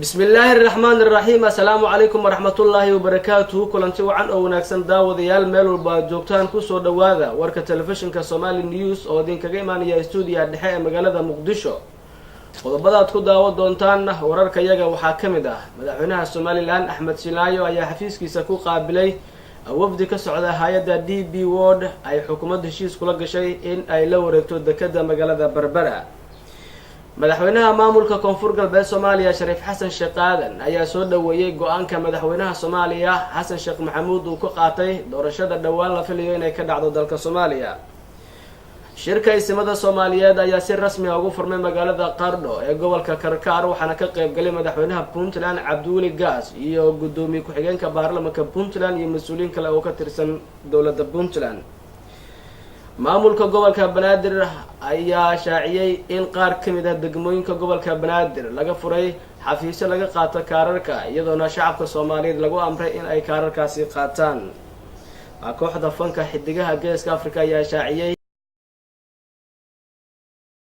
بسم الله الرحمن الرحيم. السلام عليكم ورحمة الله وبركاته. كلنتي وعن أو ناكسن داوديال ميل والبا جوجتان كوسو دوادا ورك تلفزيون كصومالي نيوز أو دين كجيمانية استوديو الدحية مجلة مقدشة. وضبطت كده ودونتان ورك يجا وحاكمده مدحونها الصومالي الآن أحمد سيلايو أي حفيز كيسكو قابلي وفد كسعودة هايدا دي بي وورد أي حكومة هشيس كل شيء إن أي لو ركتو دكدا مجلة بربرة. madaxweynaha maamulka koonfur galbeed Soomaaliya Shariif Xasan Sheekh Aadan ayaa soo dhaweeyay go'aanka madaxweynaha Soomaaliya Xasan Sheekh Maxamuud uu ku qaatay doorashada dhawaan la filayo inay ka dhacdo dalka Soomaaliya. Shirka ismada Soomaaliyeed ayaa si rasmi ah ugu furmay magaalada Qardho ee gobolka Karkar waxaana ka qayb galay madaxweynaha Puntland Cabdiweli Gaas iyo gudoomiye ku-xigeenka baarlamaanka Puntland iyo mas'uuliyiin kale oo ka tirsan dowladda Puntland. maamulka gobolka Banaadir ayaa shaaciyay in qaar kamid ah degmooyinka gobolka Banaadir laga furay xafiisyo laga qaato kaararka iyadoona shacabka Soomaaliyeed lagu amray in ay kaararkaasi qaataan. kooxda fanka xidigaha Geeska Afrika ayaa shaaciyay